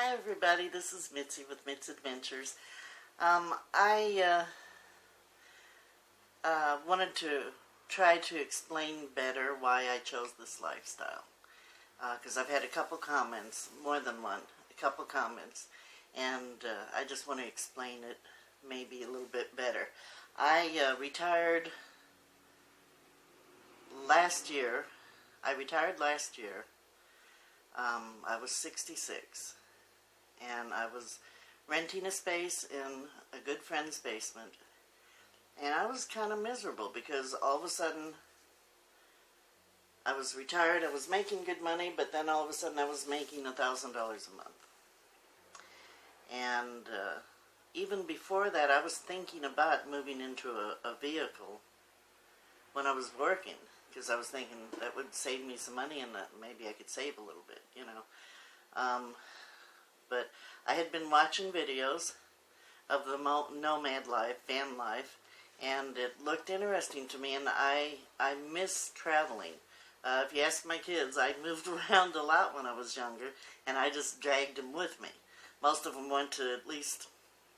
Hi everybody, this is Mitzi with Mit's Adventures. I wanted to try to explain better why I chose this lifestyle. Because I've had a couple comments, more than one, a couple comments, and I just want to explain it maybe a little bit better. I retired last year. I was 66. And I was renting a space in a good friend's basement, and I was kind of miserable because all of a sudden I was retired, I was making good money, but then all of a sudden I was making $1,000 a month. And even before that, I was thinking about moving into a vehicle when I was working, because I was thinking that would save me some money and that maybe I could save a little bit, you know. But I had been watching videos of the nomad life, van life, and it looked interesting to me, and I miss traveling. If you ask my kids, I moved around a lot when I was younger, and I just dragged them with me. Most of them went to at least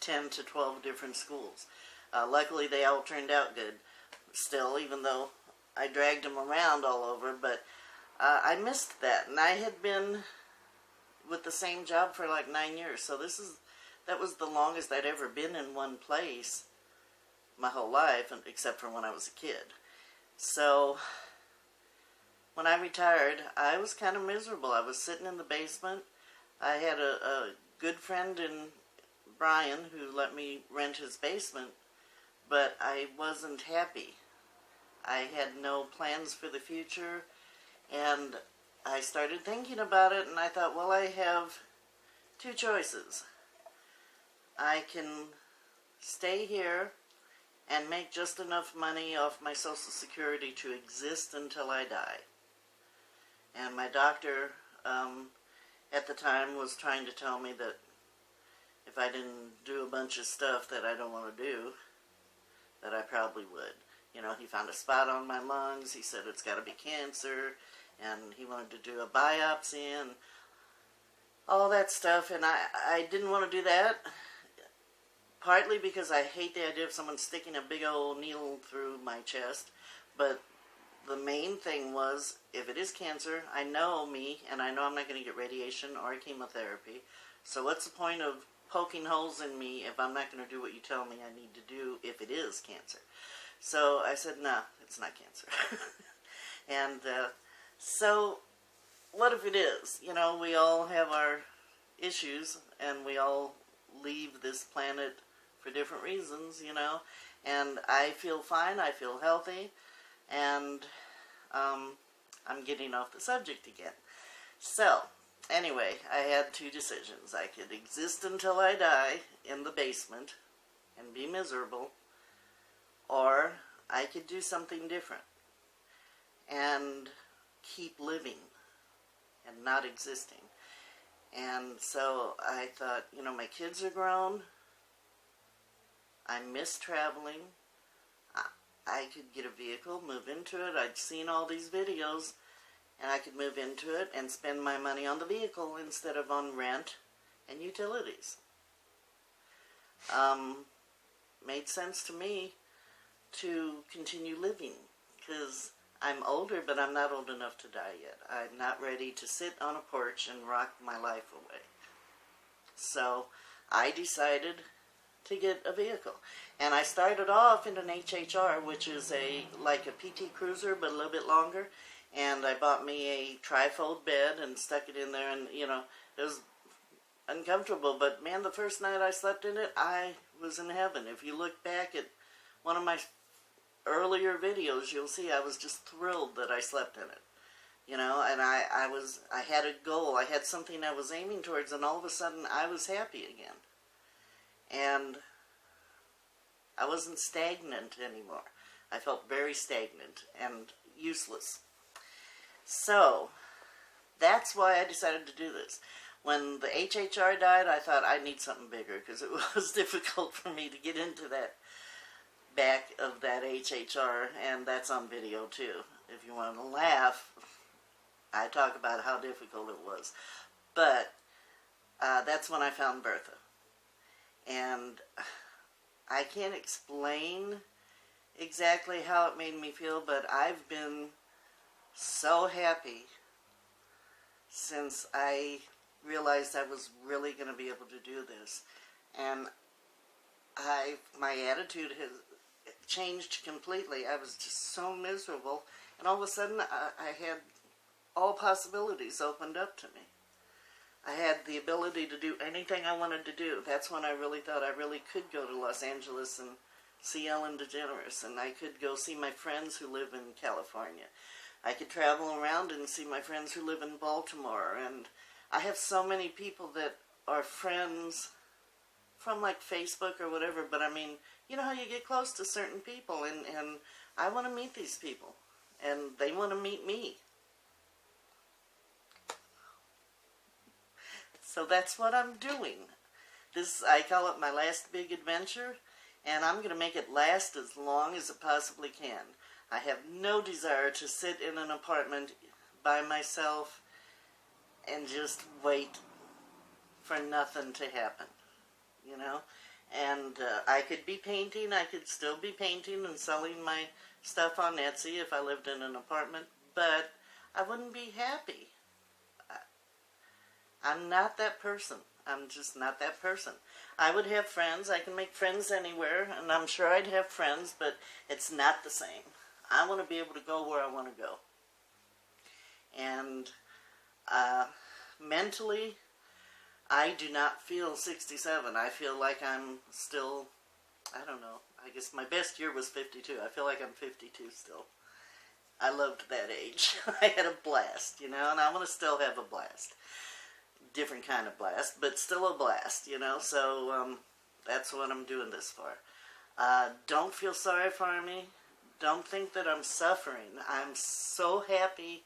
10 to 12 different schools. Luckily, they all turned out good still, even though I dragged them around all over, but I missed that, and I had been with the same job for like 9 years, so that was the longest I'd ever been in one place my whole life, except for when I was a kid. So when I retired, I was kind of miserable. I was sitting in the basement. I had a good friend in Brian who let me rent his basement, but I wasn't happy. I had no plans for the future, and I started thinking about it, and I thought, well, I have two choices. I can stay here and make just enough money off my Social Security to exist until I die. And my doctor at the time was trying to tell me that if I didn't do a bunch of stuff that I don't want to do, that I probably would. You know, he found a spot on my lungs. He said it's got to be cancer. And he wanted to do a biopsy and all that stuff, and I didn't want to do that, partly because I hate the idea of someone sticking a big old needle through my chest, but the main thing was, if it is cancer, I know me, and I know I'm not going to get radiation or chemotherapy, so what's the point of poking holes in me if I'm not going to do what you tell me I need to do if it is cancer? So I said, no, it's not cancer. And so, what if it is? You know, we all have our issues, and we all leave this planet for different reasons, you know, and I feel fine, I feel healthy, and I'm getting off the subject again. So, anyway, I had two decisions. I could exist until I die in the basement and be miserable, or I could do something different and keep living and not existing. And so I thought, you know, my kids are grown. I miss traveling. I could get a vehicle, move into it. I'd seen all these videos, and I could move into it and spend my money on the vehicle instead of on rent and utilities. Made sense to me to continue living, because I'm older, but I'm not old enough to die yet. I'm not ready to sit on a porch and rock my life away. So I decided to get a vehicle. And I started off in an HHR, which is like a PT Cruiser, but a little bit longer. And I bought me a trifold bed and stuck it in there, and, you know, it was uncomfortable. But, man, the first night I slept in it, I was in heaven. If you look back at one of my earlier videos, you'll see I was just thrilled that I slept in it, you know, and I had a goal, I had something I was aiming towards, and all of a sudden I was happy again, and I wasn't stagnant anymore. I felt very stagnant and useless. So that's why I decided to do this. When the HHR died, I thought I need something bigger, because it was difficult for me to get into that back of that HHR, and that's on video too. If you want to laugh, I talk about how difficult it was. But that's when I found Bertha. And I can't explain exactly how it made me feel, but I've been so happy since I realized I was really going to be able to do this. And my attitude has changed completely. I was just so miserable, and all of a sudden I had all possibilities opened up to me. I had the ability to do anything I wanted to do. That's when I really thought I really could go to Los Angeles and see Ellen DeGeneres, and I could go see my friends who live in California. I could travel around and see my friends who live in Baltimore, and I have so many people that are friends from like Facebook or whatever, but I mean, you know how you get close to certain people, and I want to meet these people, and they want to meet me. So that's what I'm doing. This, I call it my last big adventure, and I'm going to make it last as long as it possibly can. I have no desire to sit in an apartment by myself and just wait for nothing to happen, you know? And I could be painting, I could still be painting and selling my stuff on Etsy if I lived in an apartment, but I wouldn't be happy. I'm not that person. I'm just not that person. I would have friends. I can make friends anywhere, and I'm sure I'd have friends, but it's not the same. I want to be able to go where I want to go. And mentally, I do not feel 67. I feel like I'm still, I don't know, I guess my best year was 52. I feel like I'm 52 still. I loved that age. I had a blast, you know, and I want to still have a blast. Different kind of blast, but still a blast, you know, so that's what I'm doing this for. Don't feel sorry for me. Don't think that I'm suffering. I'm so happy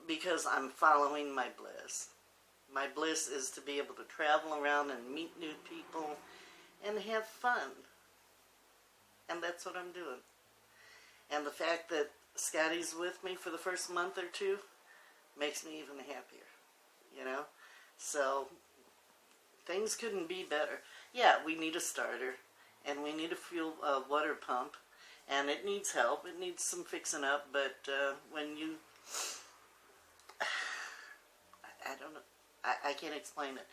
because I'm following my bliss. My bliss is to be able to travel around and meet new people and have fun. And that's what I'm doing. And the fact that Scotty's with me for the first month or two makes me even happier. You know, so things couldn't be better. Yeah, we need a starter, and we need a fuel water pump, and it needs help. It needs some fixing up. But when you, I don't know, I can't explain it.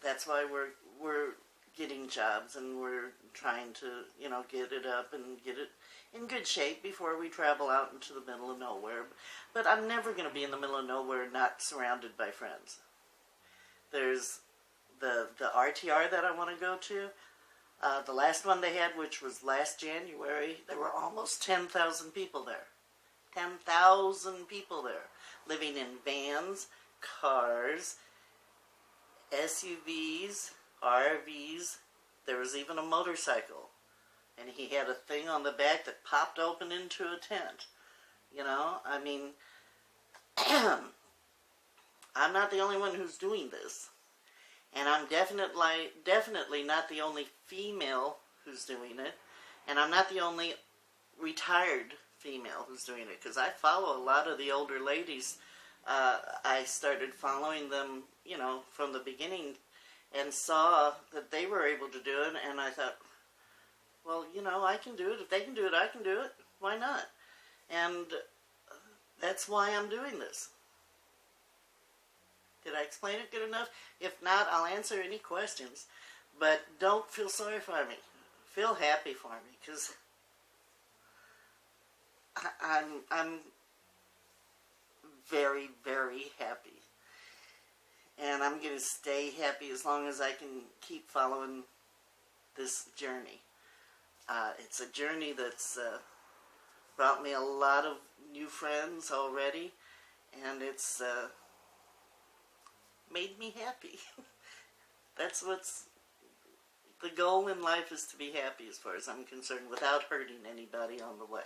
That's why we're getting jobs, and we're trying to, you know, get it up and get it in good shape before we travel out into the middle of nowhere. But I'm never going to be in the middle of nowhere not surrounded by friends. There's the RTR that I want to go to. The last one they had, which was last January, there were almost 10,000 people there. 10,000 people there, living in vans, cars, SUVs, RVs. There was even a motorcycle. And he had a thing on the back that popped open into a tent. You know, I mean, I'm not the only one who's doing this. And I'm definitely not the only female who's doing it. And I'm not the only retired female who's doing it. Because I follow a lot of the older ladies. I started following them, you know, from the beginning and saw that they were able to do it. And I thought, well, you know, I can do it. If they can do it, I can do it. Why not? And that's why I'm doing this. Did I explain it good enough? If not, I'll answer any questions. But don't feel sorry for me. Feel happy for me, because I'm very, very happy. And I'm going to stay happy as long as I can keep following this journey. It's a journey that's brought me a lot of new friends already, and it's made me happy. That's what's the goal in life, is to be happy as far as I'm concerned, without hurting anybody on the way.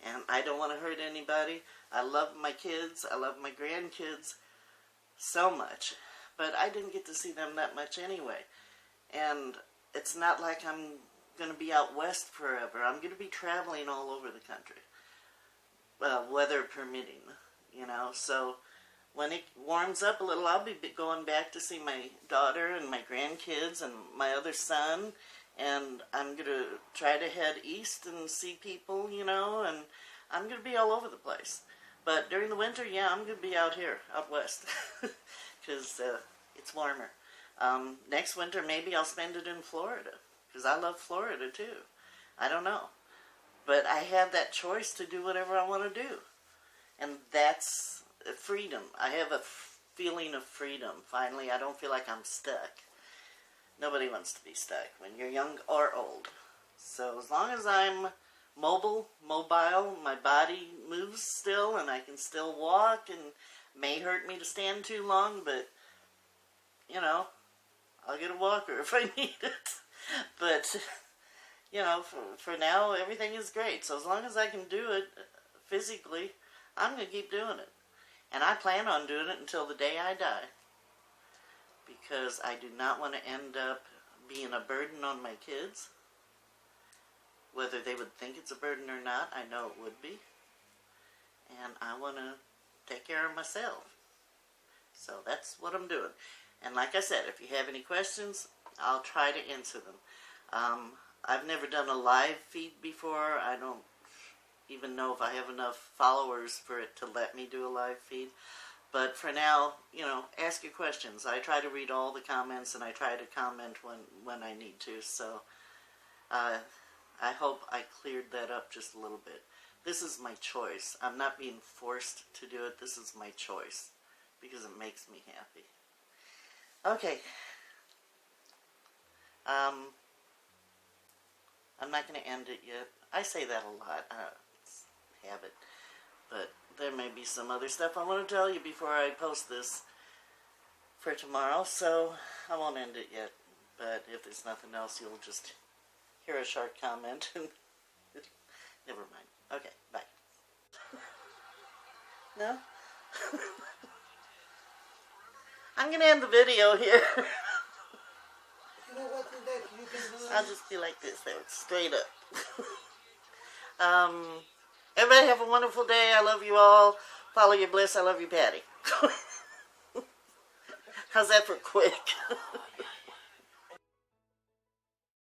And I don't want to hurt anybody. I love my kids. I love my grandkids so much. But I didn't get to see them that much anyway. And it's not like I'm going to be out west forever. I'm going to be traveling all over the country, weather permitting, you know. So when it warms up a little, I'll be going back to see my daughter and my grandkids and my other son. And I'm going to try to head east and see people, you know, and I'm going to be all over the place. But during the winter, yeah, I'm going to be out here, out west, because it's warmer. Next winter, maybe I'll spend it in Florida, because I love Florida too. I don't know. But I have that choice to do whatever I want to do. And that's freedom. I have a feeling of freedom. Finally, I don't feel like I'm stuck. Nobody wants to be stuck when you're young or old. So as long as I'm mobile, my body moves still, and I can still walk, and may hurt me to stand too long, but, you know, I'll get a walker if I need it. But, you know, for now, everything is great. So as long as I can do it physically, I'm going to keep doing it. And I plan on doing it until the day I die. Because I do not want to end up being a burden on my kids. Whether they would think it's a burden or not, I know it would be. And I want to take care of myself. So that's what I'm doing. And like I said, if you have any questions, I'll try to answer them. I've never done a live feed before. I don't even know if I have enough followers for it to let me do a live feed. But for now, you know, ask your questions. I try to read all the comments, and I try to comment when I need to. So I hope I cleared that up just a little bit. This is my choice. I'm not being forced to do it. This is my choice because it makes me happy. Okay. I'm not going to end it yet. I say that a lot. It's a habit. But there may be some other stuff I want to tell you before I post this for tomorrow, so I won't end it yet. But if there's nothing else, you'll just hear a short comment. And never mind. Okay, bye. No? I'm going to end the video here. You know what, you can do. I'll just be like this, there, straight up. Everybody have a wonderful day. I love you all. Follow your bliss. I love you, Patty. How's that for quick?